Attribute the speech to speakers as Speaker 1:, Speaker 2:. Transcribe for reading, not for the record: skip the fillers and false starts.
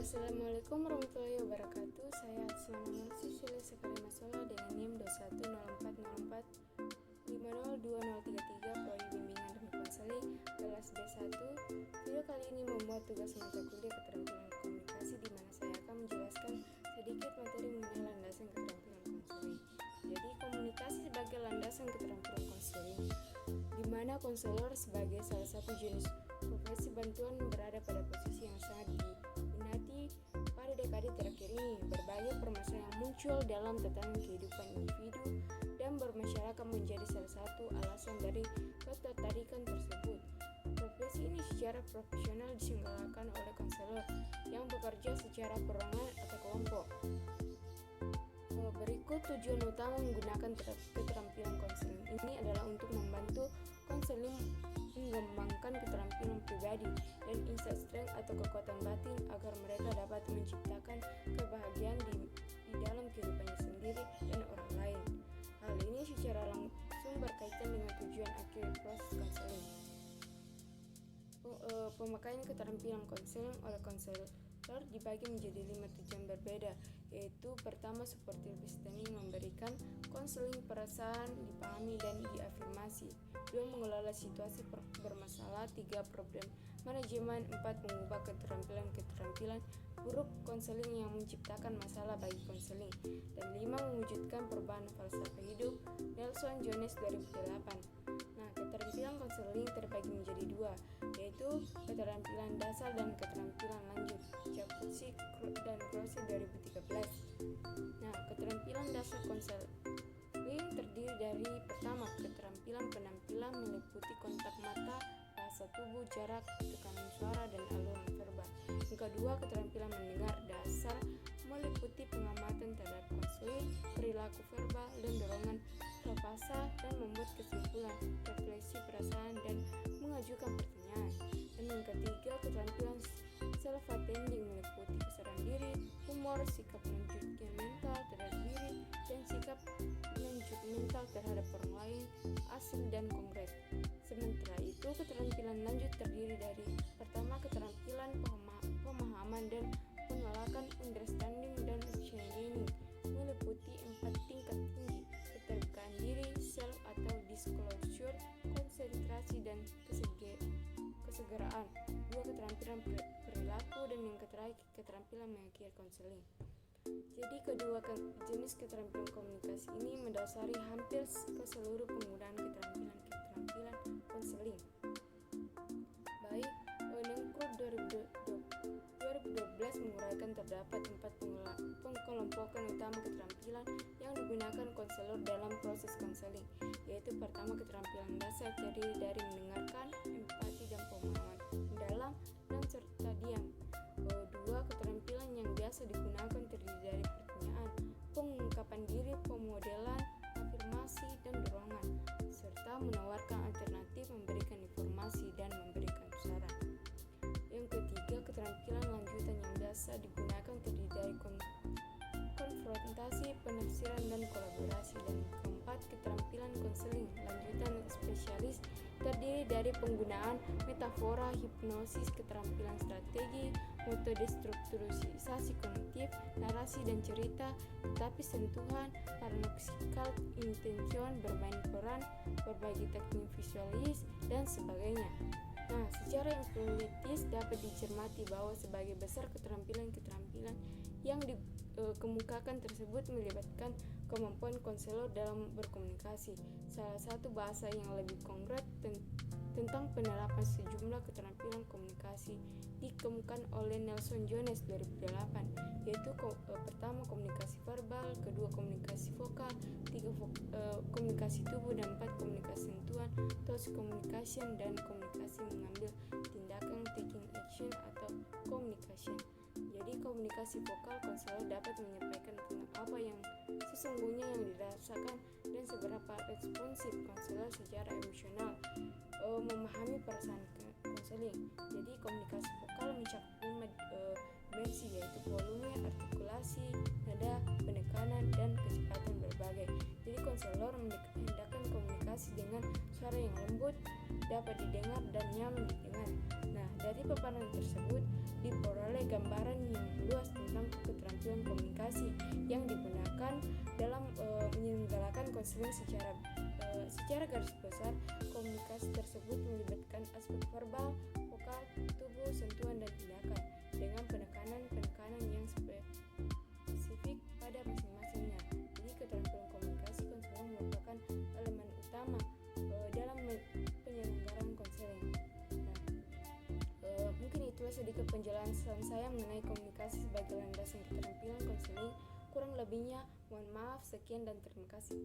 Speaker 1: Assalamualaikum warahmatullahi wabarakatuh. Saya Asma Sisile Sekali Masola dengan NIM 210404502033 Prodi Bimbingan dan Konseling kelas B1. Video kali ini membuat tugas mata kuliah keterampilan komunikasi di mana saya akan menjelaskan sedikit materi mengenai landasan keterampilan konseling. Jadi komunikasi sebagai landasan keterampilan konseling, di mana konselor sebagai salah satu jenis profesi bantuan berada pada posisi yang sangat diminati pada dekade terakhir ini. Berbagai permasalahan yang muncul dalam tatanan kehidupan individu dan bermasyarakat menjadi salah satu alasan dari ketertarikan tersebut. Profesi ini secara profesional diselenggarakan oleh konselor yang bekerja secara perorangan atau kelompok. Berikut tujuan utama menggunakan keterampilan konseling ini adalah untuk membantu konseling mengembangkan keterampilan pribadi dan insight strength atau kekuatan batin agar mereka dapat menciptakan kebahagiaan di dalam kehidupannya sendiri dan orang lain. Hal ini secara langsung berkaitan dengan tujuan akhir proses konseling. Pemakaian keterampilan konseling oleh konselor dibagi menjadi 5 tujuan berbeda, yaitu pertama seperti listening, memberikan konseling perasaan, dipahami dan diafirmasi. 2. Mengelola situasi bermasalah. 3. Problem manajemen. 4. Mengubah keterampilan buruk konseling yang menciptakan masalah bagi konseling. Dan 5. Mewujudkan perubahan falsafah hidup. Nelson Jones 2008. Keterampilan konseling terbagi menjadi 2, yaitu keterampilan dasar dan keterampilan lanjut. Capuzzi dan Grossi 2013. Keterampilan dasar konseling terdiri dari pertama, keterampilan penampilan meliputi kontak mata, bahasa tubuh, jarak, tekanan suara, dan aluran verbal. Yang kedua, keterampilan mendengar dasar meliputi pengamatan terhadap konseling, perilaku verbal, dan dorongan frasa dan membuat kesimpulan, refleksi perasaan, dan mengajukan pertanyaan. Dan yang ketiga, keterampilan self-attending meliputi kesadaran diri, humor, sikap menunjukkan mental terhadap diri, dan sikap menunjukkan terhadap orang lain, asli dan konkret. Sementara itu, keterampilan lanjut terdiri dari pertama, keterampilan pemahaman dan penolakan, understanding dan listening, meliputi 4 tingkat tinggi: keterbukaan diri, self atau disclosure, konsentrasi dan kesegeraan. 2. Keterampilan perilaku, dan yang terakhir keterampilan mengakhiri konseling. Jadi kedua jenis keterampilan komunikasi ini mendasari hampir ke seluruh penggunaan keterampilan konseling. Baik, Nengkrut 2012 menguraikan terdapat 4 pengelompokan utama keterampilan yang digunakan konselor dalam proses konseling, yaitu pertama, keterampilan dasar terdiri dari mendengarkan, empati dan pemahaman mendalam dan serta diam. 2. Keterampilan yang biasa digunakan terdiri dari pertanyaan, pengungkapan diri, pemodelan, afirmasi dan dorongan, serta menawarkan alternatif, memberikan informasi dan memberikan saran. Yang ketiga, keterampilan lanjutan yang biasa digunakan terdiri dari konfrontasi, penafsiran, dan kolaborasi. Dan keempat, keterampilan konseling lanjutan spesialis terdiri dari penggunaan metafora, hipnosis, keterampilan strategi, metode strukturisasi kognitif, narasi dan cerita, tetapi sentuhan, paradoxical intention, bermain peran, berbagi teknik visualis, dan sebagainya. Secara empiris dapat dicermati bahwa sebagai besar keterampilan yang dikemukakan tersebut melibatkan kemampuan konselor dalam berkomunikasi. Salah satu bahasa yang lebih konkret tentang penerapan sejumlah keterampilan komunikasi dikemukakan oleh Nelson Jones 2008, yaitu pertama, komunikasi verbal, kedua, komunikasi vokal, 3, komunikasi tubuh, dan 4, komunikasi sentuhan, touch communication, dan komunikasi mengambil tindakan, taking action atau communication. Jadi komunikasi vokal, konselor dapat menyampaikan tentang apa yang sesungguhnya yang dirasakan dan seberapa responsif konselor secara emosional memahami perasaan konseling. Jadi komunikasi vokal mencakup 5 dimensi, yaitu volume, artikulasi, nada, penekanan, dan kecepatan berbagai. Jadi konselor menghendakkan komunikasi dengan suara yang lembut, dapat didengar dan nyaman didengar. Dari paparan tersebut diperoleh gambaran yang konseling secara garis besar, komunikasi tersebut melibatkan aspek verbal, vokal, tubuh, sentuhan, dan tindakan dengan penekanan yang spesifik pada masing-masingnya. Jadi keterampilan komunikasi konseling merupakan elemen utama dalam penyelenggaraan konseling. Mungkin itulah sedikit penjelasan saya mengenai komunikasi sebagai landasan keterampilan konseling. Kurang lebihnya mohon maaf, sekian dan terima kasih.